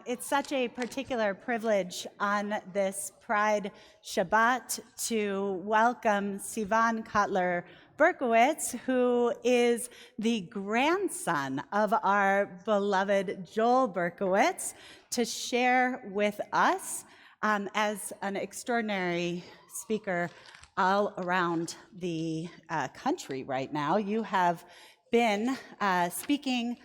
It's such a particular privilege on this Pride Shabbat to welcome Sivan Kotler-Berkowitz, who is the grandson of our beloved Joel Berkowitz, to share with us as an extraordinary speaker all around the country right now. You have been speaking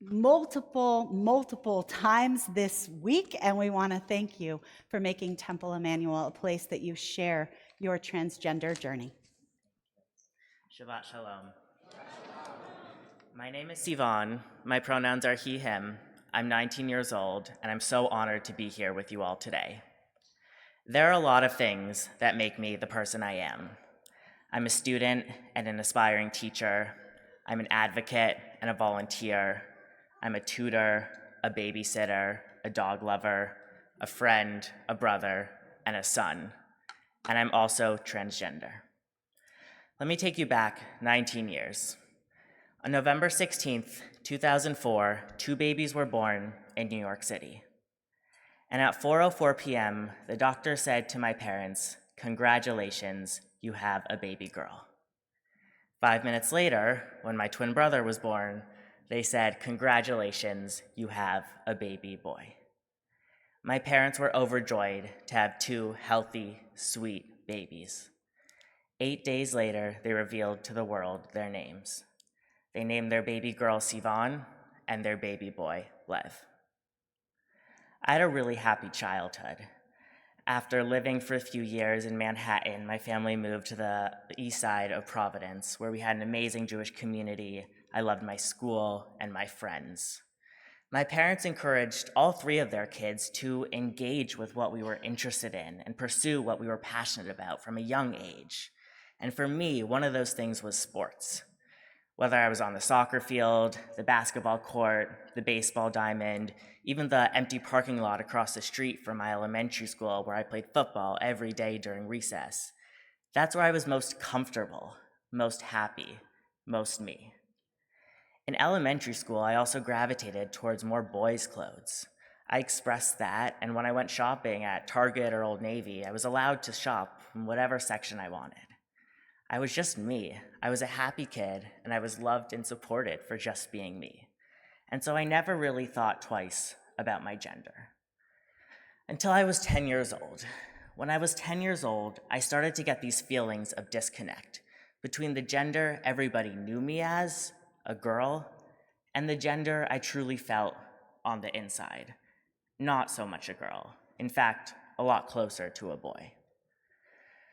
multiple times this week, and we want to thank you for making Temple Emmanuel a place that you share your transgender journey. Shabbat Shalom. My name is Sivan. My pronouns are he, him. I'm 19 years old, and I'm so honored to be here with you all today. There are a lot of things that make me the person I am. I'm a student and an aspiring teacher. I'm an advocate and a volunteer. I'm a tutor, a babysitter, a dog lover, a friend, a brother, and a son. And I'm also transgender. Let me take you back 19 years. On November 16th, 2004, 2 babies were born in New York City. And at 4:04 p.m., the doctor said to my parents, "Congratulations, you have a baby girl." 5 minutes later, when my twin brother was born, they said, "Congratulations, you have a baby boy." My parents were overjoyed to have 2 healthy, sweet babies. 8 days later, they revealed to the world their names. They named their baby girl Sivan and their baby boy Lev. I had a really happy childhood. After living for a few years in Manhattan, my family moved to the east side of Providence, where we had an amazing Jewish community. I loved my school and my friends. My parents encouraged all 3 of their kids to engage with what we were interested in and pursue what we were passionate about from a young age. And for me, one of those things was sports. Whether I was on the soccer field, the basketball court, the baseball diamond, even the empty parking lot across the street from my elementary school where I played football every day during recess. That's where I was most comfortable, most happy, most me. In elementary school, I also gravitated towards more boys' clothes. I expressed that, and when I went shopping at Target or Old Navy, I was allowed to shop in whatever section I wanted. I was just me. I was a happy kid, and I was loved and supported for just being me. And so I never really thought twice about my gender. Until I was 10 years old. When I was 10 years old, I started to get these feelings of disconnect between the gender everybody knew me as, a girl, and the gender I truly felt on the inside. Not so much a girl. In fact, a lot closer to a boy.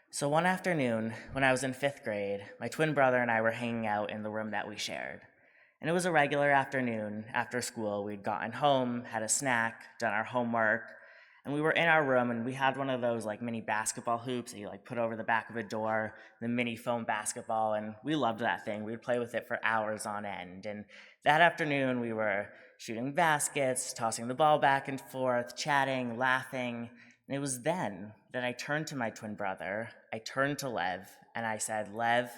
So one afternoon, when I was in 5th grade, my twin brother and I were hanging out in the room that we shared. And it was a regular afternoon after school. We'd gotten home, had a snack, done our homework, and we were in our room, and we had one of those mini basketball hoops that you put over the back of a door, the mini foam basketball, and we loved that thing. We'd play with it for hours on end. And that afternoon, we were shooting baskets, tossing the ball back and forth, chatting, laughing. And it was then that I turned to my twin brother, I turned to Lev, and I said, "Lev,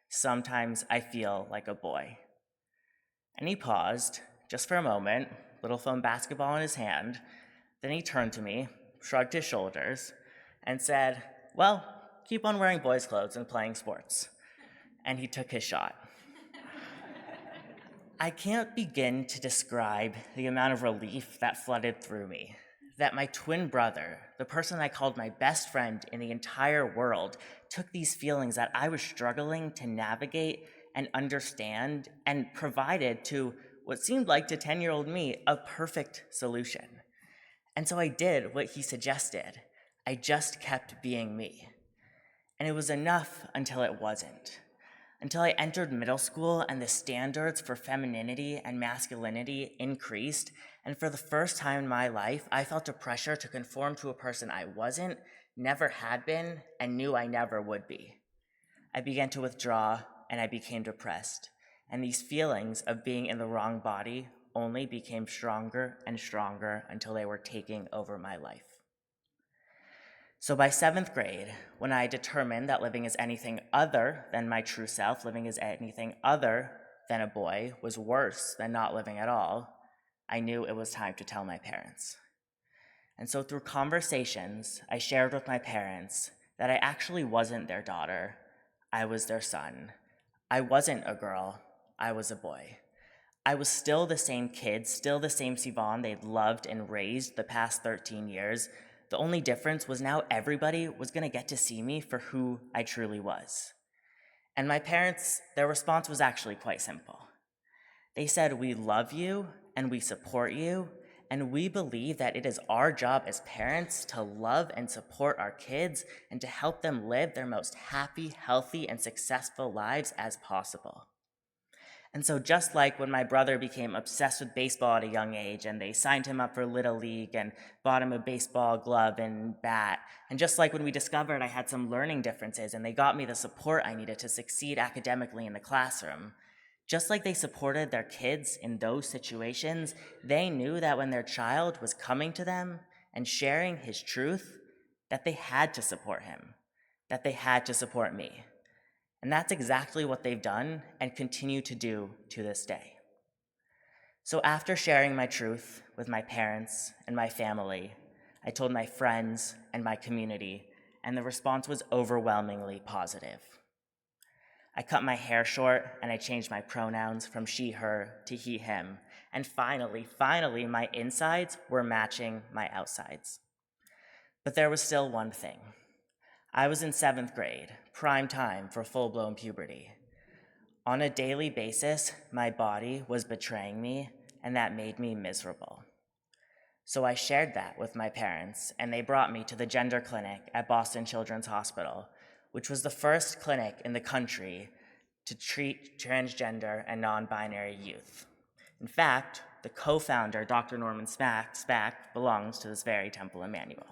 sometimes I feel like a boy." And he paused, just for a moment, little foam basketball in his hand. Then he turned to me, shrugged his shoulders, and said, "Well, keep on wearing boys' clothes and playing sports." And he took his shot. I can't begin to describe the amount of relief that flooded through me. That my twin brother, the person I called my best friend in the entire world, took these feelings that I was struggling to navigate and understand and provided to what seemed like to 10-year-old me a perfect solution. And so I did what he suggested. I just kept being me. And it was enough until it wasn't. Until I entered middle school and the standards for femininity and masculinity increased, and for the first time in my life, I felt a pressure to conform to a person I wasn't, never had been, and knew I never would be. I began to withdraw, and I became depressed, and these feelings of being in the wrong body only became stronger and stronger until they were taking over my life. So by 7th grade, when I determined that living as anything other than my true self, living as anything other than a boy, was worse than not living at all, I knew it was time to tell my parents. And so through conversations, I shared with my parents that I actually wasn't their daughter, I was their son. I wasn't a girl, I was a boy. I was still the same kid, still the same Sivan they'd loved and raised the past 13 years. The only difference was now everybody was gonna get to see me for who I truly was. And my parents, their response was actually quite simple. They said, "We love you and we support you, and we believe that it is our job as parents to love and support our kids and to help them live their most happy, healthy, and successful lives as possible." And so just like when my brother became obsessed with baseball at a young age and they signed him up for Little League and bought him a baseball glove and bat, and just like when we discovered I had some learning differences and they got me the support I needed to succeed academically in the classroom, just like they supported their kids in those situations, they knew that when their child was coming to them and sharing his truth, that they had to support him, that they had to support me. And that's exactly what they've done and continue to do to this day. So after sharing my truth with my parents and my family, I told my friends and my community, and the response was overwhelmingly positive. I cut my hair short and I changed my pronouns from she, her to he, him. And finally, my insides were matching my outsides. But there was still one thing. I was in 7th grade, prime time for full-blown puberty. On a daily basis, my body was betraying me, and that made me miserable. So I shared that with my parents, and they brought me to the gender clinic at Boston Children's Hospital, which was the first clinic in the country to treat transgender and non-binary youth. In fact, the co-founder, Dr. Norman Spack, belongs to this very Temple Emmanuel.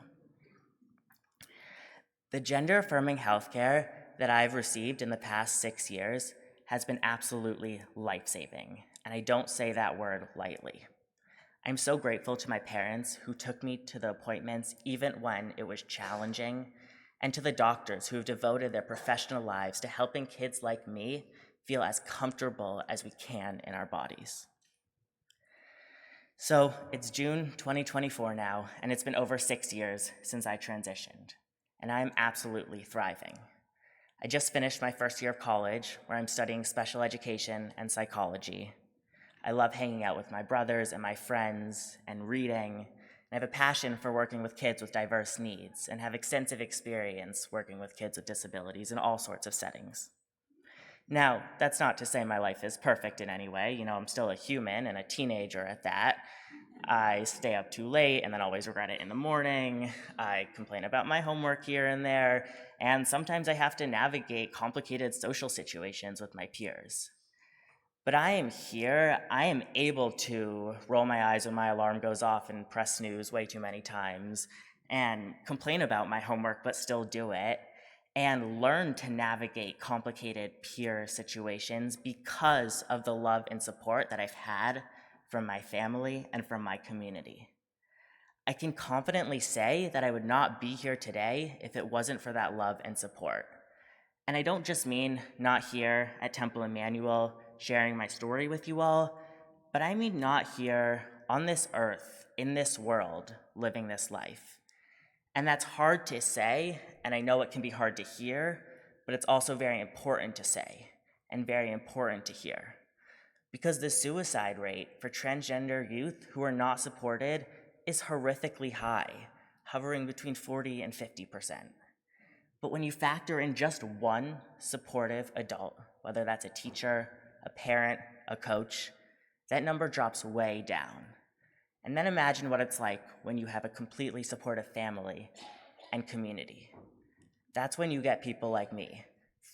The gender-affirming healthcare that I've received in the past 6 years has been absolutely life-saving, and I don't say that word lightly. I'm so grateful to my parents who took me to the appointments even when it was challenging, and to the doctors who have devoted their professional lives to helping kids like me feel as comfortable as we can in our bodies. So it's June 2024 now, and it's been over 6 years since I transitioned, and I'm absolutely thriving. I just finished my first year of college, where I'm studying special education and psychology. I love hanging out with my brothers and my friends and reading, and I have a passion for working with kids with diverse needs and have extensive experience working with kids with disabilities in all sorts of settings. Now, that's not to say my life is perfect in any way. I'm still a human and a teenager at that. I stay up too late and then always regret it in the morning. I complain about my homework here and there, and sometimes I have to navigate complicated social situations with my peers. But I am here, I am able to roll my eyes when my alarm goes off and press snooze way too many times, and complain about my homework but still do it, and learn to navigate complicated peer situations because of the love and support that I've had from my family and from my community. I can confidently say that I would not be here today if it wasn't for that love and support. And I don't just mean not here at Temple Emmanuel sharing my story with you all, but I mean not here on this earth, in this world, living this life. And that's hard to say, and I know it can be hard to hear, but it's also very important to say and very important to hear. Because the suicide rate for transgender youth who are not supported is horrifically high, hovering between 40 and 50%. But when you factor in just one supportive adult, whether that's a teacher, a parent, a coach, that number drops way down. And then imagine what it's like when you have a completely supportive family and community. That's when you get people like me,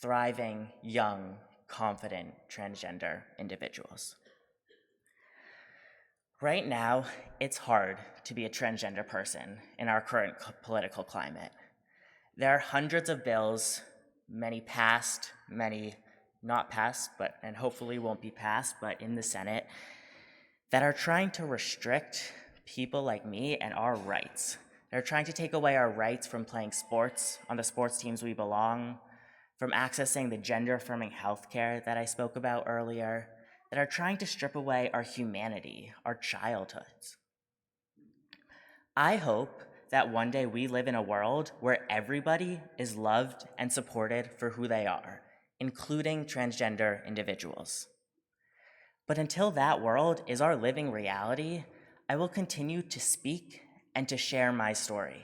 thriving, young, confident transgender individuals. Right now, it's hard to be a transgender person in our current political climate. There are hundreds of bills, many passed, many not passed, and hopefully won't be passed, but in the Senate, that are trying to restrict people like me and our rights. They're trying to take away our rights from playing sports on the sports teams we belong, from accessing the gender-affirming healthcare that I spoke about earlier, that are trying to strip away our humanity, our childhoods. I hope that one day we live in a world where everybody is loved and supported for who they are, including transgender individuals. But until that world is our living reality, I will continue to speak and to share my story.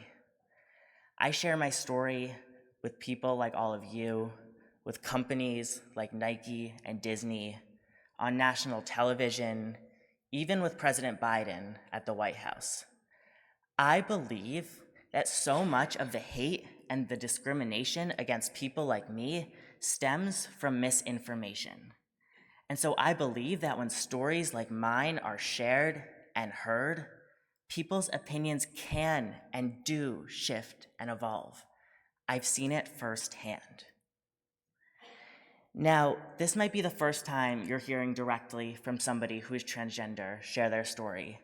I share my story with people like all of you, with companies like Nike and Disney, on national television, even with President Biden at the White House. I believe that so much of the hate and the discrimination against people like me stems from misinformation. And so I believe that when stories like mine are shared and heard, people's opinions can and do shift and evolve. I've seen it firsthand. Now, this might be the first time you're hearing directly from somebody who is transgender share their story.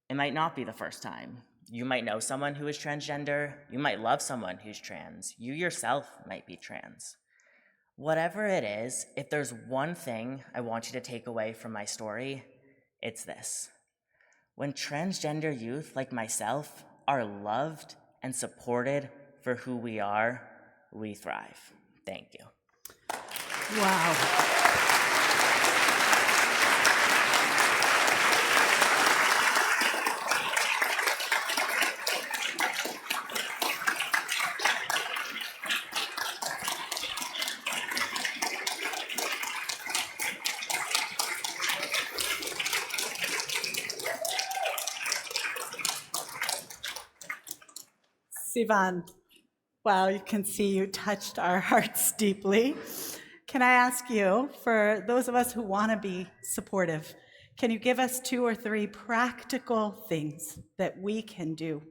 It might not be the first time. You might know someone who is transgender. You might love someone who's trans. You yourself might be trans. Whatever it is, if there's one thing I want you to take away from my story, it's this. When transgender youth like myself are loved and supported for who we are, we thrive. Thank you. Wow. Sivan, wow, you can see you touched our hearts deeply. Can I ask you, for those of us who want to be supportive, can you give us 2 or 3 practical things that we can do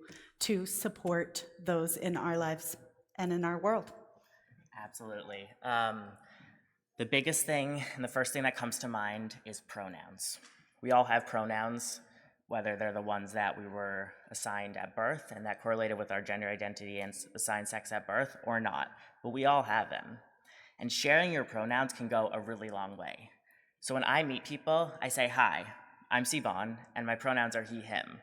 to support those in our lives and in our world? Absolutely. The biggest thing and the first thing that comes to mind is pronouns. We all have pronouns, whether they're the ones that we were assigned at birth and that correlated with our gender identity and assigned sex at birth or not, but we all have them. And sharing your pronouns can go a really long way. So when I meet people, I say, "Hi, I'm Sivan, and my pronouns are he, him."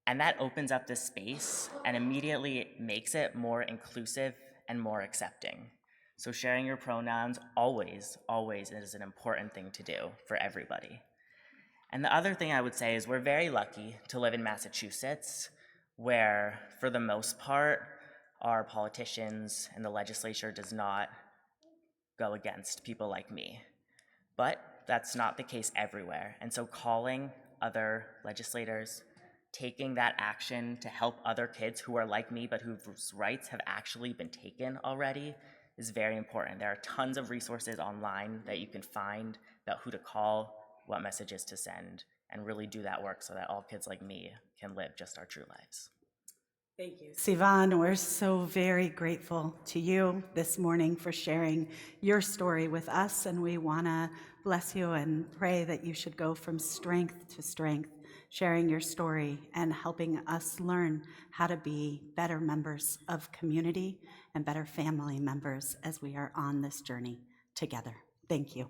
And that opens up this space and immediately makes it more inclusive and more accepting. So sharing your pronouns always is an important thing to do for everybody. And the other thing I would say is we're very lucky to live in Massachusetts, where for the most part, our politicians and the legislature does not go against people like me. But that's not the case everywhere. And so calling other legislators, taking that action to help other kids who are like me but whose rights have actually been taken already is very important. There are tons of resources online that you can find about who to call, what messages to send, and really do that work so that all kids like me can live just our true lives. Thank you, Sivan. We're so very grateful to you this morning for sharing your story with us, and we want to bless you and pray that you should go from strength to strength, sharing your story and helping us learn how to be better members of community and better family members as we are on this journey together. Thank you.